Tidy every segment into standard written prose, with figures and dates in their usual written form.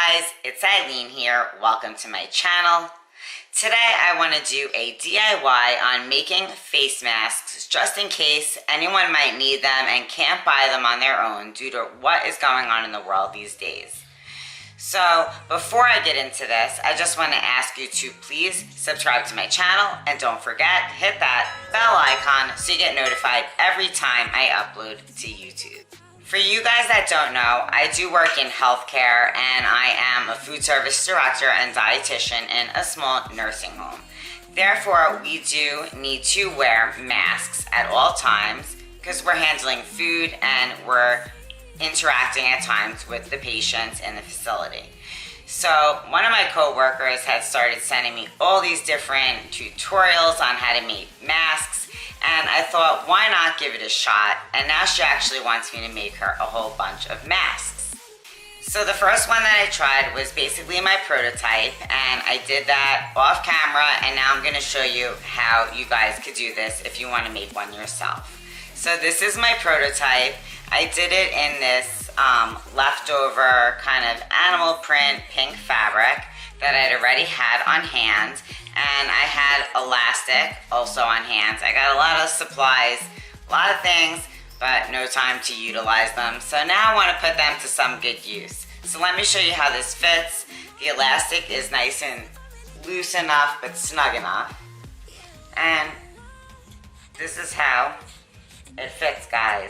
guys, it's Ilene here. Welcome to my channel. Today I want to do a DIY on making face masks just in case anyone might need them and can't buy them on their own due to what is going on in the world these days. So before I get into this, I just want to ask you to please subscribe to my channel and don't forget, hit that bell icon so you get notified every time I upload to YouTube. For you guys that don't know, I do work in healthcare and I am a food service director and dietitian in a small nursing home. Therefore, we do need to wear masks at all times because we're handling food and we're interacting at times with the patients in the facility. So one of my coworkers had started sending me all these different tutorials on how to make masks. And I thought, why not give it a shot? And now she actually wants me to make her a whole bunch of masks. So the first one that I tried was basically my prototype, and I did that off camera, and now I'm gonna show you how you guys could do this if you wanna make one yourself. So this is my prototype. I did it in this leftover kind of animal print pink fabric that I'd already had on hand. And I had elastic also on hand. I got a lot of supplies, a lot of things, but no time to utilize them. So now I want to put them to some good use. So let me show you how this fits. The elastic is nice and loose enough, but snug enough. And this is how it fits, guys.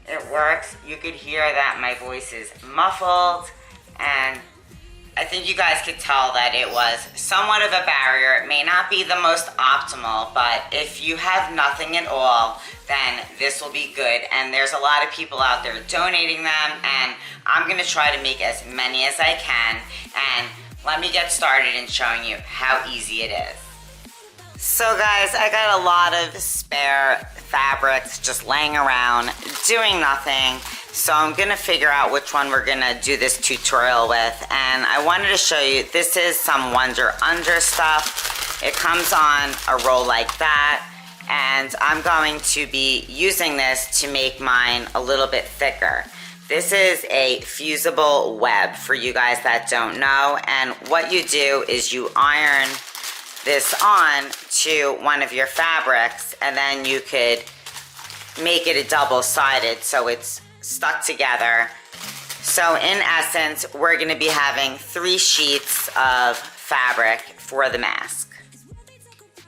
It works. You could hear that my voice is muffled, and I think you guys could tell that it was somewhat of a barrier. It may not be the most optimal, but if you have nothing at all, then this will be good. And there's a lot of people out there donating them, and I'm gonna try to make as many as I can. And let me get started in showing you how easy it is. So guys, I got a lot of spare fabrics just laying around, doing nothing. So I'm gonna figure out which one we're gonna do this tutorial with. And I wanted to show you, this is some Wonder Under stuff. It comes on a roll like that. And I'm going to be using this to make mine a little bit thicker. This is a fusible web for you guys that don't know. And what you do is you iron this on to one of your fabrics, and then you could make it a double-sided so it's stuck together. So in essence, we're gonna be having 3 sheets of fabric for the mask.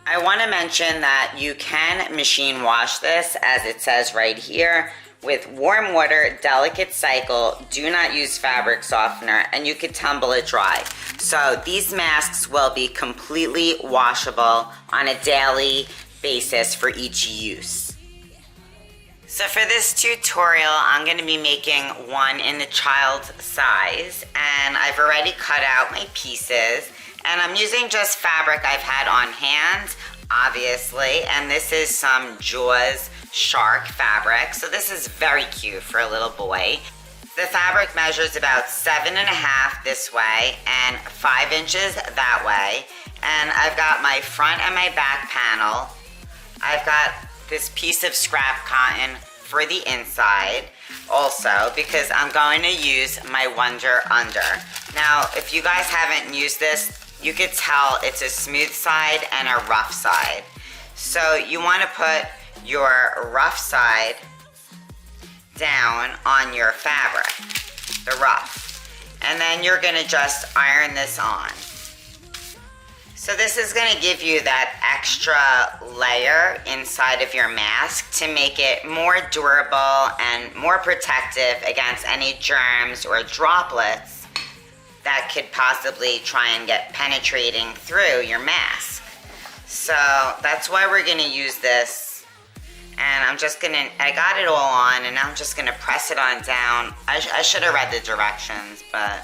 I wanna mention that you can machine wash this, as it says right here, with warm water, delicate cycle, do not use fabric softener, and you could tumble it dry. So these masks will be completely washable on a daily basis for each use. So for this tutorial, I'm going to be making one in the child size, and I've already cut out my pieces, and I'm using just fabric I've had on hand, obviously, and this is some Jaws shark fabric. So this is very cute for a little boy. The fabric measures about 7.5 this way and 5 inches that way. And I've got my front and my back panel. I've got this piece of scrap cotton for the inside also, because I'm going to use my Wonder Under. Now, if you guys haven't used this, you could tell it's a smooth side and a rough side. So you want to put your rough side down on your fabric, the rough, and then you're going to just iron this on. So this is going to give you that extra layer inside of your mask to make it more durable and more protective against any germs or droplets that could possibly try and get penetrating through your mask. So that's why we're going to use this. And I got it all on, and now I'm just gonna press it on down. I should have read the directions, but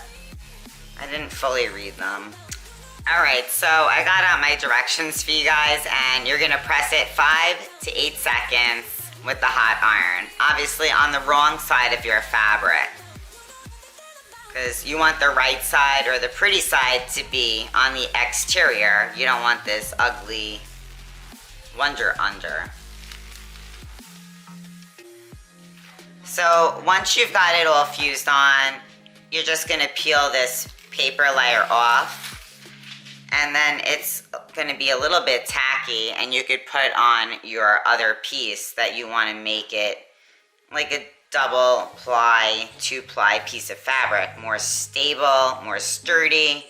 I didn't fully read them. All right, so I got out my directions for you guys, and you're gonna press it 5 to 8 seconds with the hot iron. Obviously on the wrong side of your fabric, because you want the right side or the pretty side to be on the exterior. You don't want this ugly Wonder Under. So once you've got it all fused on, you're just gonna peel this paper layer off, and then it's gonna be a little bit tacky, and you could put on your other piece that you wanna make it like a double ply, 2-ply piece of fabric, more stable, more sturdy,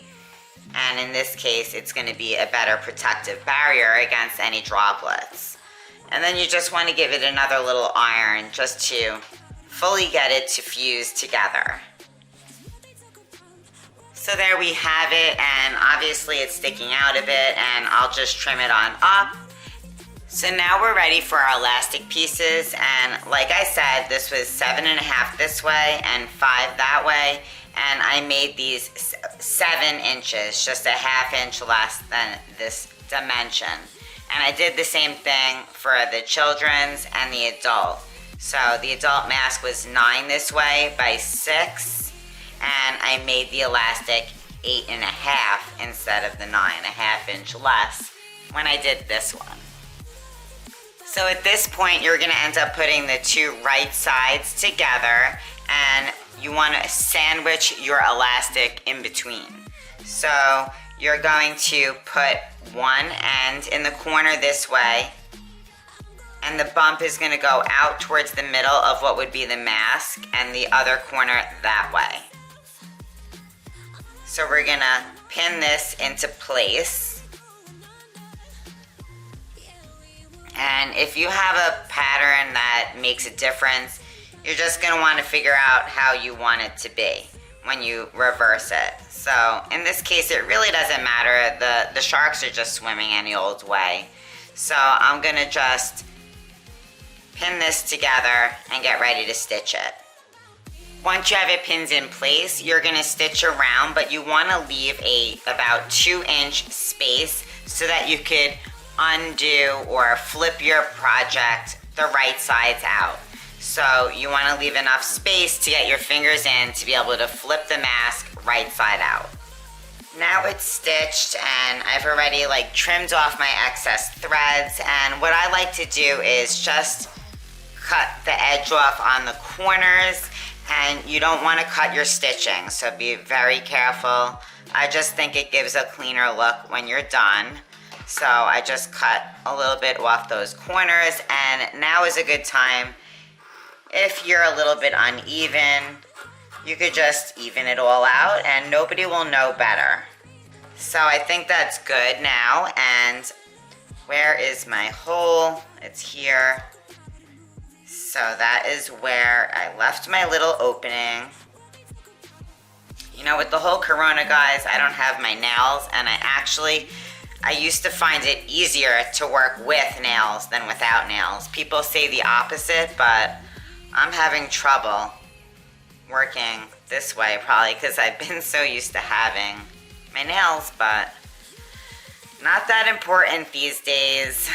and in this case, it's gonna be a better protective barrier against any droplets. And then you just wanna give it another little iron just to fully get it to fuse together. So there we have it, and obviously it's sticking out a bit, and I'll just trim it on up. So now we're ready for our elastic pieces, and like I said, this was 7.5 this way and 5 that way, and I made these 7 inches, just a ½ inch less than this dimension. And I did the same thing for the children's and the adult. So the adult mask was 9 this way by 6, and I made the elastic 8.5 instead of the 9.5 inch less when I did this one. So at this point, you're gonna end up putting the 2 right sides together, and you wanna sandwich your elastic in between. So you're going to put one end in the corner this way, and the bump is gonna go out towards the middle of what would be the mask, and the other corner that way. So we're gonna pin this into place. And if you have a pattern that makes a difference, you're just gonna wanna figure out how you want it to be when you reverse it. So in this case, it really doesn't matter. The sharks are just swimming any old way. So I'm gonna just pin this together and get ready to stitch it. Once you have it pinned in place, you're gonna stitch around, but you wanna leave about 2-inch space so that you could undo or flip your project the right sides out. So you wanna leave enough space to get your fingers in to be able to flip the mask right side out. Now it's stitched, and I've already trimmed off my excess threads, and what I like to do is just cut the edge off on the corners, and you don't want to cut your stitching, so be very careful. I just think it gives a cleaner look when you're done. So I just cut a little bit off those corners, and now is a good time. If you're a little bit uneven, you could just even it all out and nobody will know better. So I think that's good now, and where is my hole? It's here. So that is where I left my little opening. You know, with the whole corona, guys, I don't have my nails, and I used to find it easier to work with nails than without nails. People say the opposite, but I'm having trouble working this way, probably because I've been so used to having my nails, but not that important these days.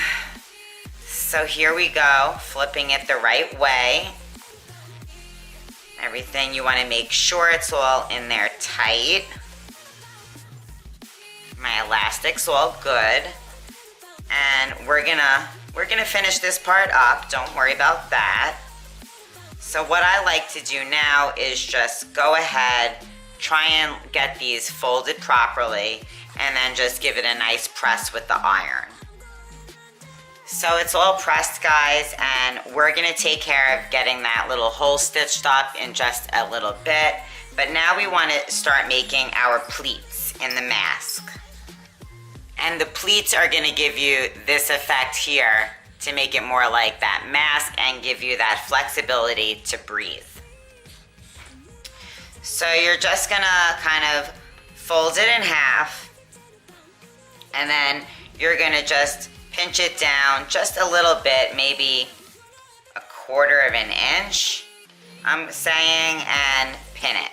So here we go, flipping it the right way. Everything, you want to make sure it's all in there tight. My elastic's all good. And we're gonna finish this part up, don't worry about that. So what I like to do now is just go ahead, try and get these folded properly, and then just give it a nice press with the iron. So it's all pressed, guys, and we're gonna take care of getting that little hole stitched up in just a little bit. But now we wanna start making our pleats in the mask. And the pleats are gonna give you this effect here to make it more like that mask and give you that flexibility to breathe. So you're just gonna kind of fold it in half, and then you're gonna just pinch it down just a little bit, maybe 1/4 of an inch, I'm saying, and pin it.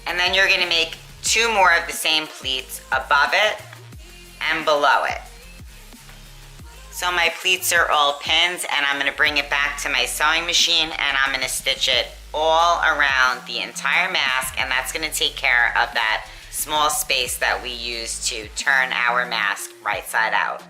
And then you're gonna make 2 more of the same pleats above it and below it. So my pleats are all pinned, and I'm gonna bring it back to my sewing machine, and I'm gonna stitch it all around the entire mask, and that's gonna take care of that small space that we use to turn our mask right side out.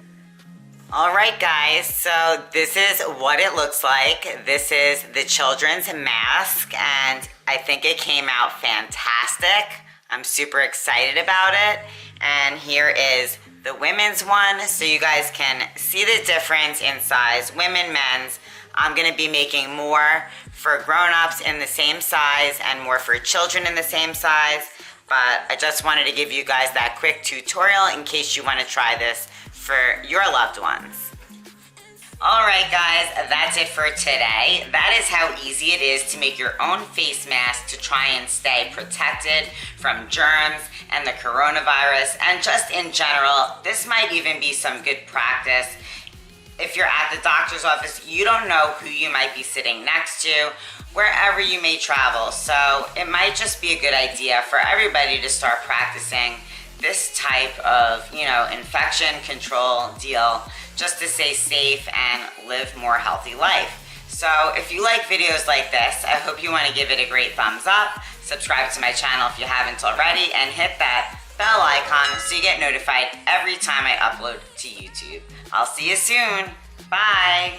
All right, guys, so this is what it looks like. This is the children's mask, and I think it came out fantastic. I'm super excited about it. And here is the women's one, so you guys can see the difference in size, women, men's. I'm gonna be making more for grown-ups in the same size and more for children in the same size. But I just wanted to give you guys that quick tutorial in case you want to try this for your loved ones. All right, guys, that's it for today. That is how easy it is to make your own face mask to try and stay protected from germs and the coronavirus. And just in general, this might even be some good practice. If you're at the doctor's office, you don't know who you might be sitting next to, wherever you may travel. So it might just be a good idea for everybody to start practicing this type of, infection control deal just to stay safe and live more healthy life. So if you like videos like this, I hope you want to give it a great thumbs up, subscribe to my channel if you haven't already, and hit that bell icon so you get notified every time I upload to YouTube. I'll see you soon. Bye.